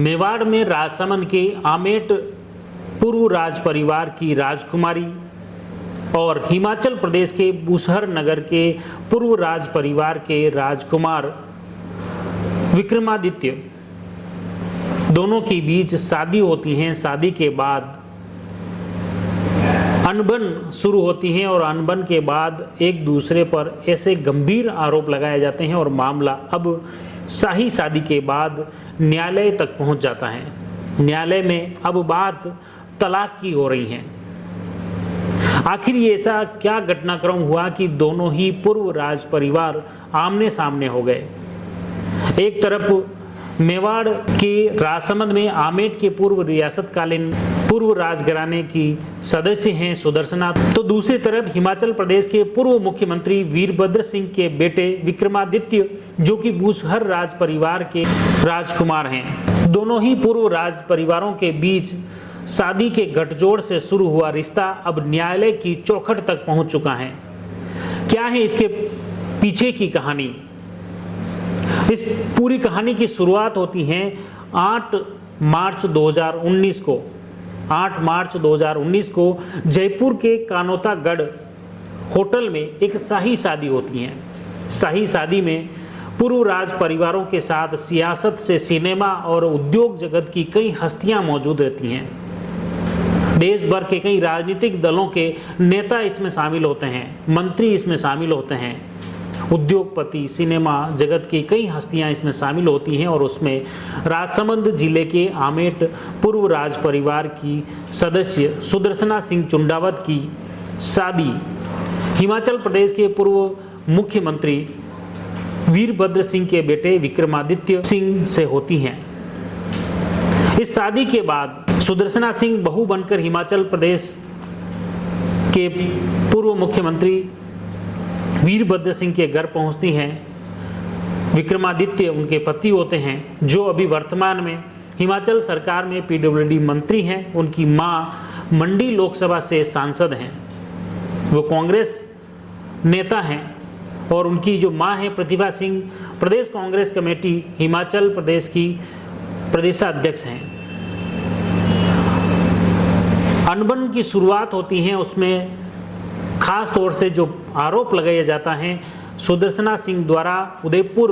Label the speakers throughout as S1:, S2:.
S1: मेवाड़ में राजसमंद के आमेट पूर्व राज परिवार की राजकुमारी और हिमाचल प्रदेश के बुसहर नगर के पूर्व राज परिवार के राजकुमार विक्रमादित्य दोनों के बीच शादी होती है। शादी के बाद अनबन शुरू होती है और अनबन के बाद एक दूसरे पर ऐसे गंभीर आरोप लगाए जाते हैं और मामला अब शाही शादी के बाद न्यायालय तक पहुंच जाता है। न्यायालय में अब बात तलाक की हो रही है। आखिर ये ऐसा क्या घटनाक्रम हुआ कि दोनों ही पूर्व राज परिवार आमने सामने हो गए। एक तरफ मेवाड़ के राजसमंद में आमेट के पूर्व रियासतकालीन पूर्व राजघराने की सदस्य हैं सुदर्शना, तो दूसरी तरफ हिमाचल प्रदेश के पूर्व मुख्यमंत्री वीरभद्र सिंह के बेटे विक्रमादित्य जो कि बुसहर राज परिवार के राजकुमार हैं। दोनों ही पूर्व राज परिवारों के बीच शादी के गठजोड़ से शुरू हुआ रिश्ता अब न्यायालय की चौखट तक पहुंच चुका है। क्या है इसके पीछे की कहानी? इस पूरी कहानी की शुरुआत होती है 8 मार्च 2019 को जयपुर के कानोतागढ़ होटल में एक शाही शादी होती है। शाही शादी में पूर्व राज परिवारों के साथ सियासत से सिनेमा और उद्योग जगत की कई हस्तियां मौजूद रहती हैं। देश भर के कई राजनीतिक दलों के नेता इसमें शामिल होते हैं, मंत्री इसमें शामिल होते हैं, उद्योगपति, सिनेमा जगत की कई हस्तियां इसमें शामिल होती हैं और उसमें राजसमंद जिले के आमेट पूर्व राज परिवार की सदस्य सुदर्शना सिंह चुंडावत की शादी हिमाचल प्रदेश के पूर्व मुख्यमंत्री वीरभद्र सिंह के बेटे विक्रमादित्य सिंह से होती हैं। इस शादी के बाद सुदर्शना सिंह बहू बनकर हिमाचल प्रदेश के पूर्व मुख्यमंत्री वीरभद्र सिंह के घर पहुंचती हैं। विक्रमादित्य उनके पति होते हैं जो अभी वर्तमान में हिमाचल सरकार में पीडब्ल्यूडी मंत्री हैं। उनकी मां मंडी लोकसभा से सांसद हैं, वो कांग्रेस नेता हैं और उनकी जो मां है प्रतिभा सिंह प्रदेश कांग्रेस कमेटी हिमाचल प्रदेश की प्रदेशाध्यक्ष हैं। अनबन की शुरुआत होती है, उसमें खास तौर से जो आरोप लगाया जाता है सुदर्शना सिंह द्वारा उदयपुर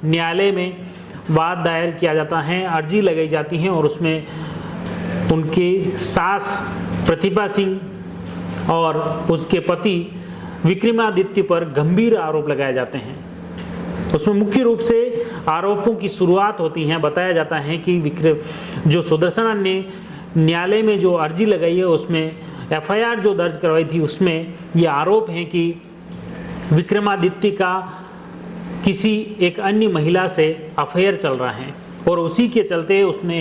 S1: न्यायालय में वाद दायर किया जाता है, अर्जी लगाई जाती है और उसमें उनकी सास प्रतिभा सिंह और उसके पति विक्रमादित्य पर गंभीर आरोप लगाए जाते हैं। उसमें मुख्य रूप से आरोपों की शुरुआत होती है। बताया जाता है कि जो सुदर्शना ने न्यायालय में जो अर्जी लगाई है उसमें एफआईआर जो दर्ज करवाई थी उसमें ये आरोप है कि विक्रमादित्य का किसी एक अन्य महिला से अफेयर चल रहा है और उसी के चलते उसने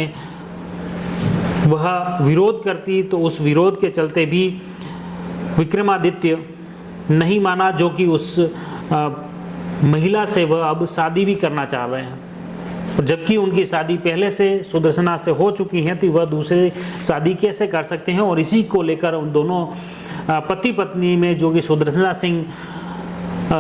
S1: वह विरोध करती, तो उस विरोध के चलते भी विक्रमादित्य नहीं माना, जो कि उस महिला से वह अब शादी भी करना चाह रहे हैं। जबकि उनकी शादी पहले से सुदर्शना से हो चुकी है, तो वह दूसरे शादी कैसे कर सकते हैं। और इसी को लेकर उन दोनों पति पत्नी में जो कि सुदर्शना सिंह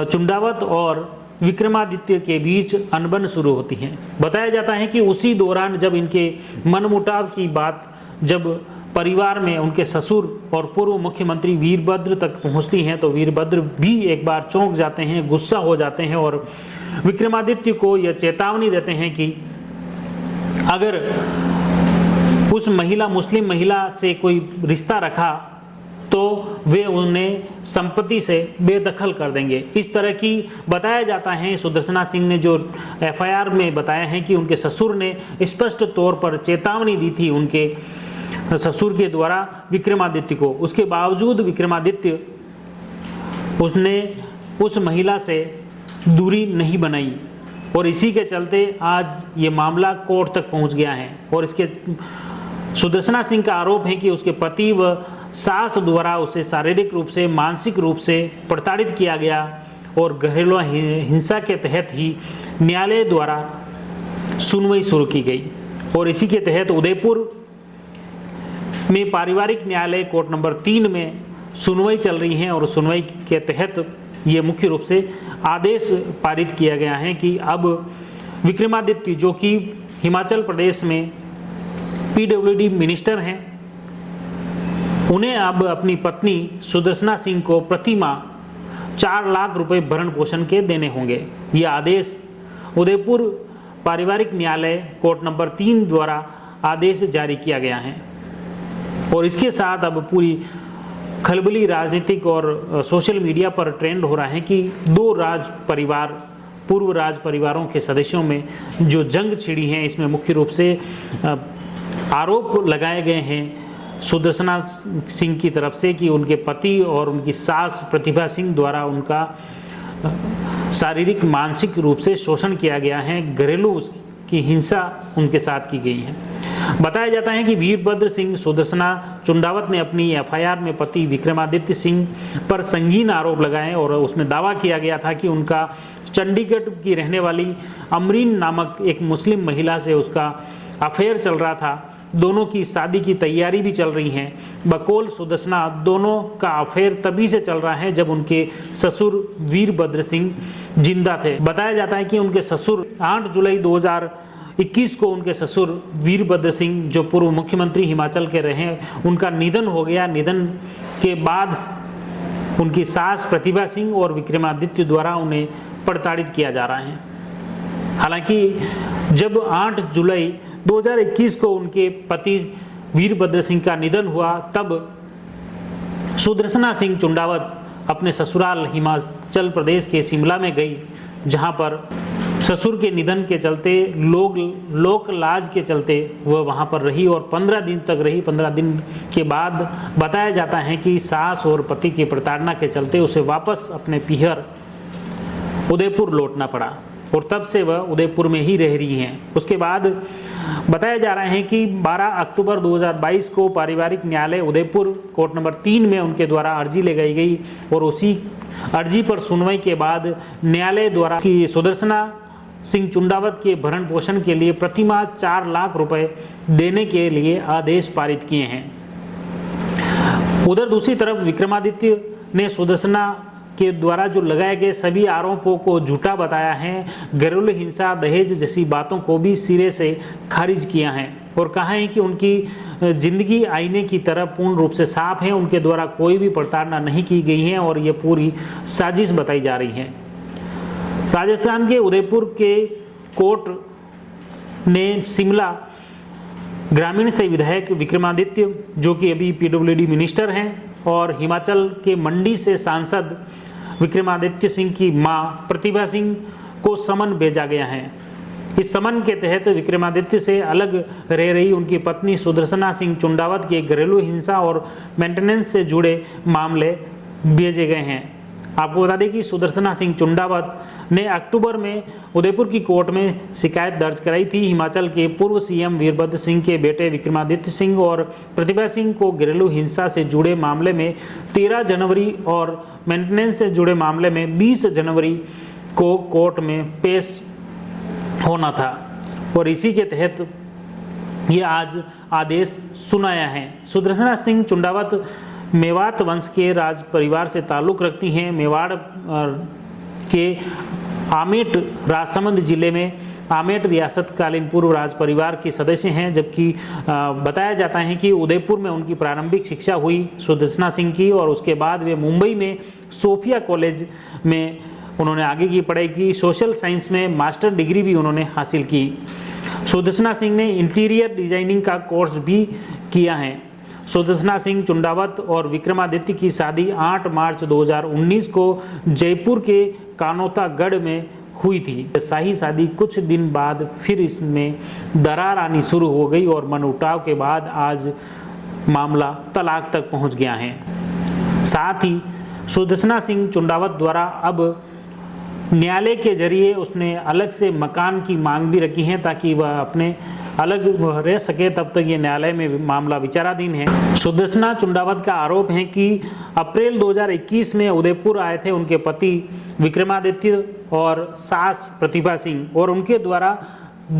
S1: चुंडावत और विक्रमादित्य के बीच अनबन शुरू होती है। बताया जाता है कि उसी दौरान जब इनके मनमुटाव की बात जब परिवार में उनके ससुर और पूर्व मुख्यमंत्री वीरभद्र तक पहुंचती हैं, तो वीरभद्र भी एक बार चौंक जाते हैं, गुस्सा हो जाते हैं और विक्रमादित्य को यह चेतावनी देते हैं कि अगर उस महिला मुस्लिम महिला से कोई रिश्ता रखा तो वे उन्हें संपत्ति से बेदखल कर देंगे। इस तरह की बताया जाता है। सुदर्शना सिंह ने जो एफआईआर में बताया है कि उनके ससुर ने स्पष्ट तौर पर चेतावनी दी थी उनके ससुर के द्वारा विक्रमादित्य को। उसके बावजूद विक्रमादित्य उसने उस महिला से दूरी नहीं बनाई और इसी के चलते आज ये मामला कोर्ट तक पहुंच गया है। और इसके सुदर्शना सिंह का आरोप है कि उसके पति व सास द्वारा उसे शारीरिक रूप से मानसिक रूप से प्रताड़ित किया गया और घरेलू हिंसा के तहत ही न्यायालय द्वारा सुनवाई शुरू की गई। और इसी के तहत उदयपुर में पारिवारिक न्यायालय कोर्ट नंबर 3 में सुनवाई चल रही है और सुनवाई के तहत ये मुख्य रूप से आदेश पारित किया गया है कि अब विक्रमादित्य जो कि हिमाचल प्रदेश में पीडब्ल्यूडी मिनिस्टर हैं, उन्हें अब अपनी पत्नी सुदर्शना सिंह को प्रति माह 4 लाख रुपए भरण पोषण के देने होंगे। यह आदेश उदयपुर पारिवारिक न्यायालय कोर्ट नंबर 3 द्वारा आदेश जारी किया गया है। और इसके साथ अब पूरी खलबली राजनीतिक और सोशल मीडिया पर ट्रेंड हो रहा है कि 2 पूर्व राज परिवारों के सदस्यों में जो जंग छिड़ी है, इसमें मुख्य रूप से आरोप लगाए गए हैं सुदर्शना सिंह की तरफ से कि उनके पति और उनकी सास प्रतिभा सिंह द्वारा उनका शारीरिक मानसिक रूप से शोषण किया गया है, घरेलू की हिंसा उनके साथ की गई है। बताया जाता है कि वीरभद्र सिंह सुदर्शना चुंडावत ने अपनी एफआईआर में पति विक्रमादित्य सिंह पर संगीन आरोप लगाए और उसमें दावा किया गया था कि उनका चंडीगढ़ की रहने वाली अमरीन नामक एक मुस्लिम महिला से उसका अफेयर चल रहा था। दोनों की शादी की तैयारी भी चल रही है। बकौल सुदर्शना दोनों का अफेयर तभी से चल रहा है जब उनके ससुर वीरभद्र सिंह जिंदा थे। बताया जाता है कि उनके ससुर 8 जुलाई 2021 को उनके ससुर वीरभद्र सिंह जो पूर्व मुख्यमंत्री हिमाचल के रहे, उनका निधन हो गया। निधन के बाद उनकी सास प्रतिभा सिंह और विक्रमादित्य द्वारा उन्हें प्रताड़ित किया जा रहा है। हालांकि जब 8 जुलाई 2021 को उनके पति वीरभद्र सिंह का निधन हुआ, तब सुदर्शना सिंह चुंडावत अपने ससुराल हिमाचल प्रदेश के शिमला में गई, जहां पर ससुर के निधन के चलते लोक लाज के चलते वह वहां पर रही और 15 दिन तक रही। 15 दिन के बाद बताया जाता है कि सास और पति की प्रताड़ना के चलते उसे वापस अपने पीहर उदयपुर लौटना पड़ा और तब से वह उदयपुर में ही रह रही हैं। उसके बाद बताया जा रहा है कि 12 अक्टूबर 2022 को पारिवारिक न्यायालय उदयपुर कोर्ट नंबर 3 में उनके द्वारा अर्जी लगाई गई और उसी अर्जी पर सुनवाई के बाद न्यायालय द्वारा कि सुदर्शना सिंह चुंडावत के भरण पोषण के लिए प्रतिमाह 4 लाख रुपए देने के लिए आदेश पारित किए हैं। उधर दूसरी तरफ विक्रमादित्य ने सुदर्शना के द्वारा जो लगाए गए सभी आरोपों को झूठा बताया है। घरेलू हिंसा, दहेज जैसी बातों को भी सिरे से खारिज किया है और कहा है कि उनकी जिंदगी आईने की तरह पूर्ण रूप से साफ है। उनके द्वारा कोई भी प्रताड़ना नहीं की गई है और ये पूरी साजिश बताई जा रही है। राजस्थान के उदयपुर के कोर्ट ने शिमला ग्रामीण से विधायक विक्रमादित्य, जो कि अभी पीडब्ल्यूडी मिनिस्टर हैं, और हिमाचल के मंडी से सांसद विक्रमादित्य सिंह की मां प्रतिभा सिंह को समन भेजा गया है। इस समन के तहत विक्रमादित्य से अलग रह रही उनकी पत्नी सुदर्शना सिंह चुंडावत के घरेलू हिंसा और मेंटेनेंस से जुड़े मामले भेजे गए हैं। आपको बता दें कि सुदर्शना सिंह चुंडावत ने अक्टूबर में उदयपुर की कोर्ट में शिकायत दर्ज कराई थी। हिमाचल के पूर्व सीएम वीरभद्र सिंह के बेटे विक्रमादित्य सिंह और प्रतिभा सिंह को घरेलू हिंसा से जुड़े मामले में 13 जनवरी और मेंटेनेंस से जुड़े मामले में 20 जनवरी को कोर्ट में पेश होना था और इसी के तहत ये आज आदेश सुनाया है। सुदर्शना सिंह चुंडावत मेवात वंश के राज परिवार से ताल्लुक रखती हैं। मेवाड़ के आमेट राजसमंद जिले में आमेट रियासत कालीन पूर्व राज परिवार के सदस्य हैं, जबकि बताया जाता है कि उदयपुर में उनकी प्रारंभिक शिक्षा हुई सुदर्शना सिंह की और उसके बाद वे मुंबई में सोफिया कॉलेज में उन्होंने आगे की पढ़ाई की। सोशल साइंस में मास्टर डिग्री भी उन्होंने हासिल की। सुदर्शना सिंह ने इंटीरियर डिजाइनिंग का कोर्स भी किया है। सुदर्शना सिंह चुंडावत और विक्रमादित्य की शादी 8 मार्च 2019 को जयपुर के कानोतागढ़ में हुई थी। शाही शादी कुछ दिन बाद फिर इसमें दरार आनी शुरू हो गई और मनमुटाव के बाद आज मामला तलाक तक पहुंच गया है। साथ ही सुदर्शना सिंह चुंडावत द्वारा अब न्यायालय के जरिए उसने अलग से मकान की मांग भी रखी है ताकि वह अपने अलग रह सके, तब तक ये न्यायालय में मामला विचाराधीन है। सुदर्शना चुंडावत का आरोप है कि अप्रैल 2021 में उदयपुर आए थे उनके पति विक्रमादित्य और सास प्रतिभा सिंह और उनके द्वारा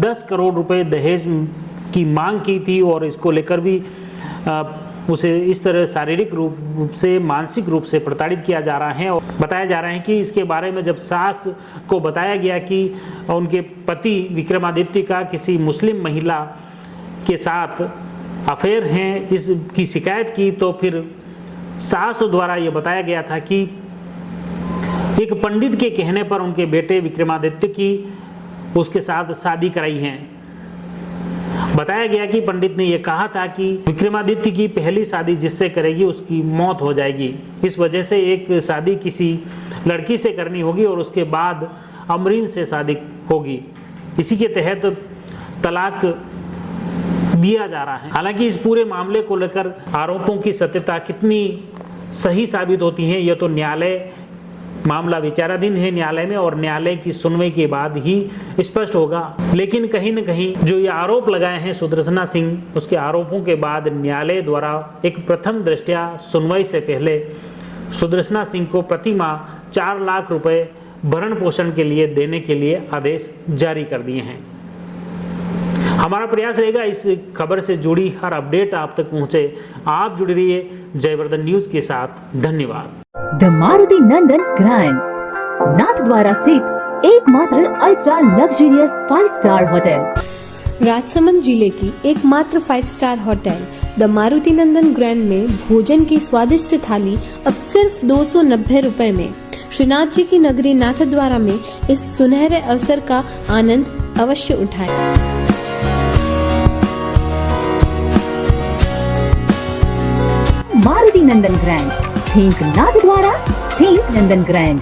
S1: 10 करोड़ रुपए दहेज की मांग की थी और इसको लेकर भी उसे इस तरह शारीरिक रूप से मानसिक रूप से प्रताड़ित किया जा रहा है। और बताया जा रहा है कि इसके बारे में जब सास को बताया गया कि उनके पति विक्रमादित्य का किसी मुस्लिम महिला के साथ अफेयर हैं इसकी शिकायत की, तो फिर सास द्वारा ये बताया गया था कि एक पंडित के कहने पर उनके बेटे विक्रमादित्य की उसके साथ शादी कराई है। बताया गया कि पंडित ने यह कहा था कि विक्रमादित्य की पहली शादी जिससे करेगी उसकी मौत हो जाएगी, इस वजह से एक शादी किसी लड़की से करनी होगी और उसके बाद अमरीन से शादी होगी। इसी के तहत तलाक दिया जा रहा है। हालांकि इस पूरे मामले को लेकर आरोपों की सत्यता कितनी सही साबित होती है, यह तो न्यायालय मामला विचाराधीन है न्यायालय में, और न्यायालय की सुनवाई के बाद ही स्पष्ट होगा। लेकिन कहीं न कहीं जो ये आरोप लगाए हैं सुदर्शना सिंह, उसके आरोपों के बाद न्यायालय द्वारा एक प्रथम दृष्टया सुनवाई से पहले सुदर्शना सिंह को प्रति माह 4 लाख रुपए भरण पोषण के लिए देने के लिए आदेश जारी कर दिए हैं। हमारा प्रयास रहेगा इस खबर से जुड़ी हर अपडेट आप तक पहुंचे। आप जुड़े रहिए जयवर्धन न्यूज के साथ। धन्यवाद।
S2: The Maruti Nandan grand, Nathdwara स्थित एकमात्र ultra luxurious 5 star hotel.
S3: Rajsamand जिले की एकमात्र 5 star hotel the Maruti Nandan grand में भोजन की स्वादिष्ट थाली अब सिर्फ 290 रुपए में। श्रीनाथ जी की नगरी नाथद्वारा में इस सुनहरे अवसर का आनंद अवश्य उठाएं।
S2: मारुति नंदन ग्रैंड, थिंक नाथद्वारा, थिंक नंदन ग्रैंड।